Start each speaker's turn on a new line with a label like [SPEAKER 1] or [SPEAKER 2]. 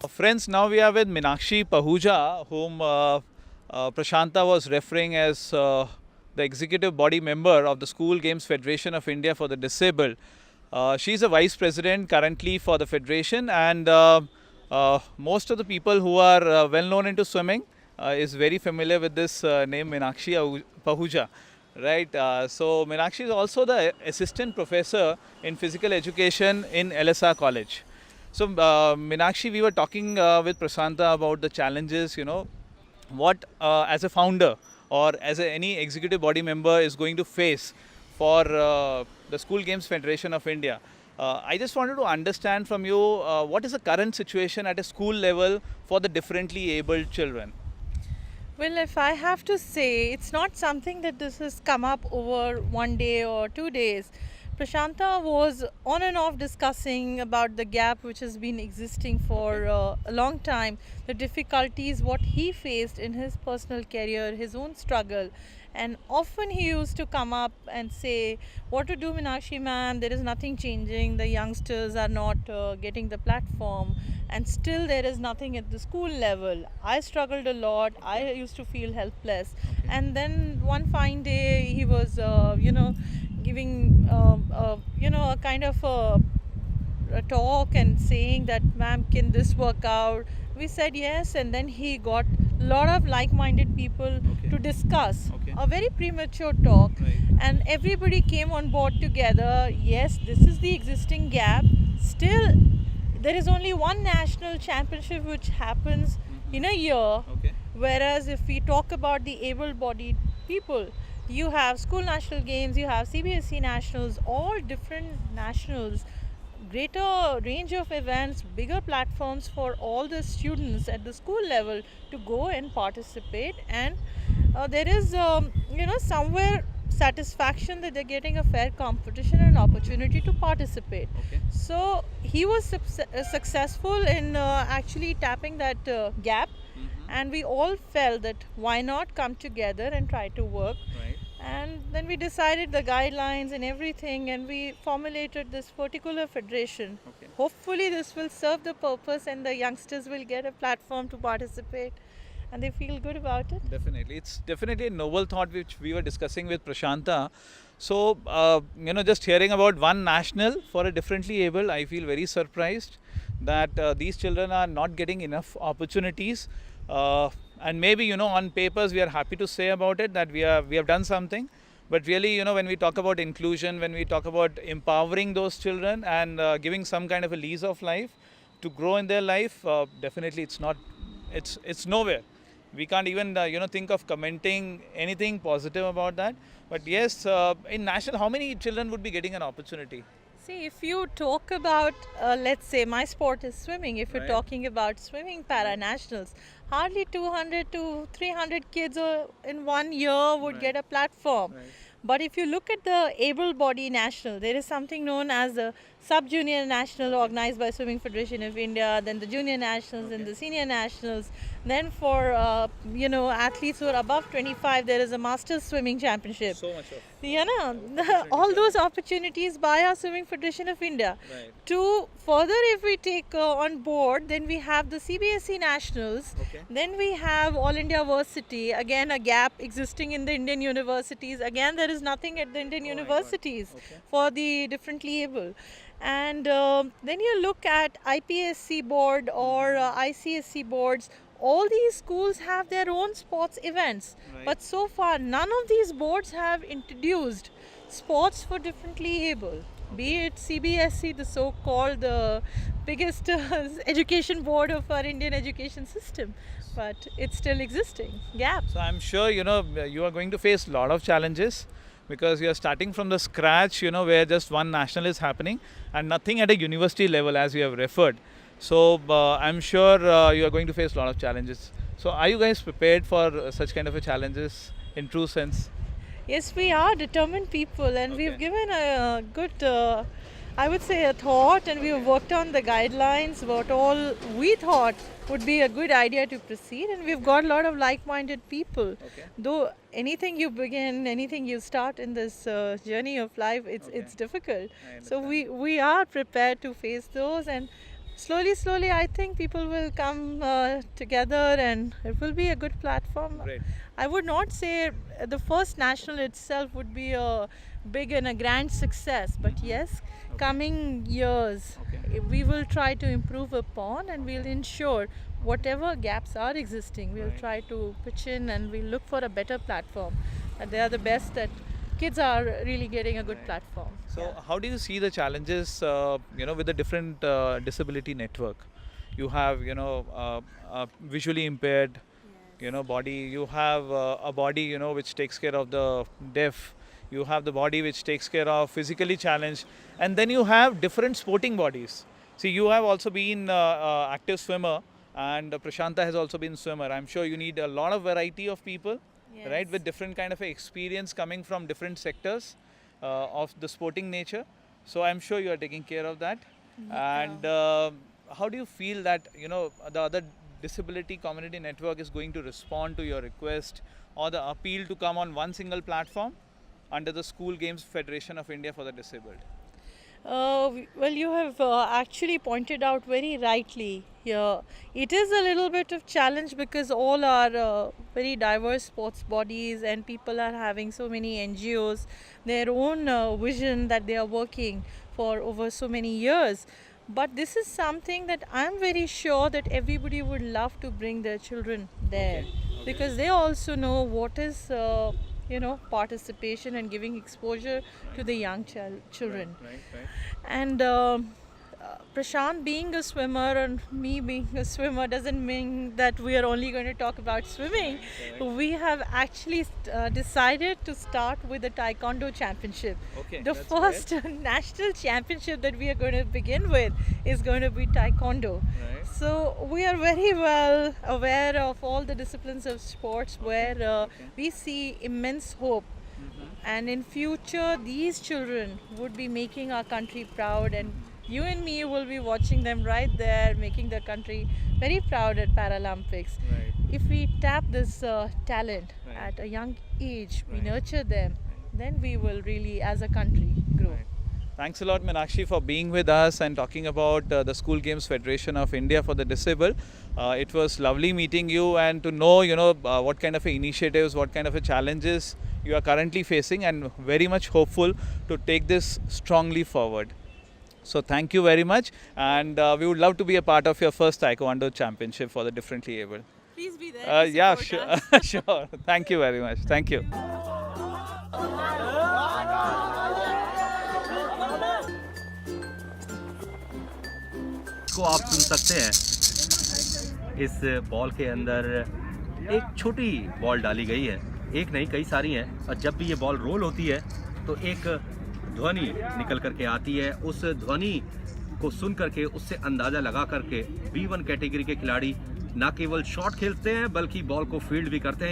[SPEAKER 1] Friends, now we are with Meenakshi Pahuja, whom Prashanta was referring as the executive body member of the School Games Federation of India for the Disabled. She's a vice president currently for the federation, and most of the people who are well known into swimming is very familiar with this name Meenakshi Pahuja. Right, so Meenakshi is also the assistant professor in physical education in LSR College. So, Meenakshi, we were talking with Prasanta about the challenges, what as a founder or as any executive body member is going to face for the School Games Federation of India. I just wanted to understand from you what is the current situation at a school level for the differently abled children?
[SPEAKER 2] Well, if I have to say, it's not something that this has come up over one day or 2 days. Prashanta was on and off discussing about the gap which has been existing for a long time, the difficulties, what he faced in his personal career, his own struggle. And often he used to come up and say, what to do, Meenakshi ma'am, there is nothing changing, the youngsters are not getting the platform, and still there is nothing at the school level. I struggled a lot, I used to feel helpless. And then one fine day he was, giving, a kind of a talk and saying that, ma'am, can this work out? We said yes, and then he got a lot of like-minded people to discuss a very premature talk. And everybody came on board together. Yes, this is the existing gap. Still, there is only one national championship which happens in a year, whereas if we talk about the able-bodied people, you have school national games, you have CBSE nationals, all different nationals, greater range of events, bigger platforms for all the students at the school level to go and participate. And there is, somewhere satisfaction that they're getting a fair competition and opportunity to participate. So he was successful in actually tapping that gap, and we all felt that why not come together and try to work. And then we decided the guidelines and everything, and we formulated this particular federation. Hopefully this will serve the purpose and the youngsters will get a platform to participate and they feel good about it.
[SPEAKER 1] Definitely. It's definitely a noble thought which we were discussing with Prashanta. So, just hearing about one national for a differently able, I feel very surprised that these children are not getting enough opportunities. And maybe, on papers, we are happy to say about it that we have done something. But really, when we talk about inclusion, when we talk about empowering those children and giving some kind of a lease of life to grow in their life, definitely it's nowhere. We can't even think of commenting anything positive about that. But yes, in national, how many children would be getting an opportunity?
[SPEAKER 2] See, if you talk about, let's say my sport is swimming, if you're talking about swimming para nationals, hardly 200 to 300 kids in 1 year would get a platform. But if you look at the able body national, there is something known as the sub-junior national organized by Swimming Federation of India, then the junior nationals and the senior nationals. Then for, athletes who are above 25, there is a Masters Swimming Championship.
[SPEAKER 1] So much of.
[SPEAKER 2] All those opportunities by our Swimming Federation of India. To further, if we take on board, then we have the CBSE nationals, then we have All India Varsity, again a gap existing in the Indian universities. Again, there is nothing at the Indian universities for the differently able. And then you look at IPSC board or ICSC boards. All these schools have their own sports events, but so far none of these boards have introduced sports for differently able. Be it CBSE, the so-called the biggest education board of our Indian education system, but it's still existing. Gap.
[SPEAKER 1] So I'm sure you are going to face a lot of challenges because you are starting from the scratch, where just one national is happening and nothing at a university level, as you have referred. So I'm sure you are going to face a lot of challenges. So are you guys prepared for such kind of a challenges in true sense?
[SPEAKER 2] Yes, we are determined people, and we've given a good, I would say, a thought, and we've worked on the guidelines, what all we thought would be a good idea to proceed, and we've got a lot of like-minded people. Though anything you begin, anything you start in this journey of life, it's difficult. So we are prepared to face those, and slowly, I think people will come together and it will be a good platform.
[SPEAKER 1] Great.
[SPEAKER 2] I would not say the first national itself would be a big and a grand success, but yes, coming years
[SPEAKER 1] Okay.
[SPEAKER 2] we will try to improve upon and we'll ensure whatever gaps are existing, we'll
[SPEAKER 1] Right.
[SPEAKER 2] try to pitch in and we'll look for a better platform. And they are the best that kids are really getting a good
[SPEAKER 1] Right.
[SPEAKER 2] platform.
[SPEAKER 1] So,
[SPEAKER 2] Yeah.
[SPEAKER 1] how do you see the challenges, with the different disability network? You have, visually impaired, body. You have a body, which takes care of the deaf. You have the body which takes care of physically challenged, and then you have different sporting bodies. See, you have also been active swimmer, and Prashanta has also been swimmer. I'm sure you need a lot of variety of people, right,
[SPEAKER 2] Yes.
[SPEAKER 1] with different kind of experience coming from different sectors of the sporting nature. So I'm sure you are taking care of that. And how do you feel that the other disability community network is going to respond to your request or the appeal to come on one single platform under the School Games Federation of India for the Disabled?
[SPEAKER 2] Well, you have actually pointed out very rightly here. It is a little bit of challenge because all are very diverse sports bodies and people are having so many NGOs, their own vision that they are working for over so many years. But this is something that I'm very sure that everybody would love to bring their children there, because they also know what is participation and giving exposure to the young children.
[SPEAKER 1] Right.
[SPEAKER 2] And Prashant being a swimmer and me being a swimmer doesn't mean that we are only going to talk about swimming. We have actually decided to start with the Taekwondo Championship.
[SPEAKER 1] Okay,
[SPEAKER 2] The
[SPEAKER 1] that's
[SPEAKER 2] first national championship that we are going to begin with is going to be Taekwondo.
[SPEAKER 1] Right.
[SPEAKER 2] So we are very well aware of all the disciplines of sports where we see immense hope. And in future, these children would be making our country proud, and you and me will be watching them right there, making the country very proud at Paralympics.
[SPEAKER 1] Right.
[SPEAKER 2] If we tap this talent
[SPEAKER 1] Right.
[SPEAKER 2] at a young age, we
[SPEAKER 1] Right.
[SPEAKER 2] nurture them, then we will really, as a country, grow.
[SPEAKER 1] Right. Thanks a lot, Meenakshi, for being with us and talking about the School Games Federation of India for the Disabled. It was lovely meeting you and to know, what kind of initiatives, what kind of challenges you are currently facing, and very much hopeful to take this strongly forward. So thank you very much, and we would love to be a part of your first Taekwondo championship for the differently able.
[SPEAKER 2] Please be there.
[SPEAKER 1] Yeah, sure, sure. Thank you very much. Thank you.
[SPEAKER 3] को आप सुन सकते हैं। इस ball के अंदर एक छोटी ball डाली गई है, एक नहीं कई सारी हैं, और जब भी ये बॉल रोल होती है तो एक ध्वनि निकल करके आती है। उस ध्वनि को सुन करके उससे अंदाज़ा लगा करके B1 कैटेगरी के खिलाड़ी न केवल शॉट खेलते हैं बल्कि बॉल को फील्ड भी करते हैं।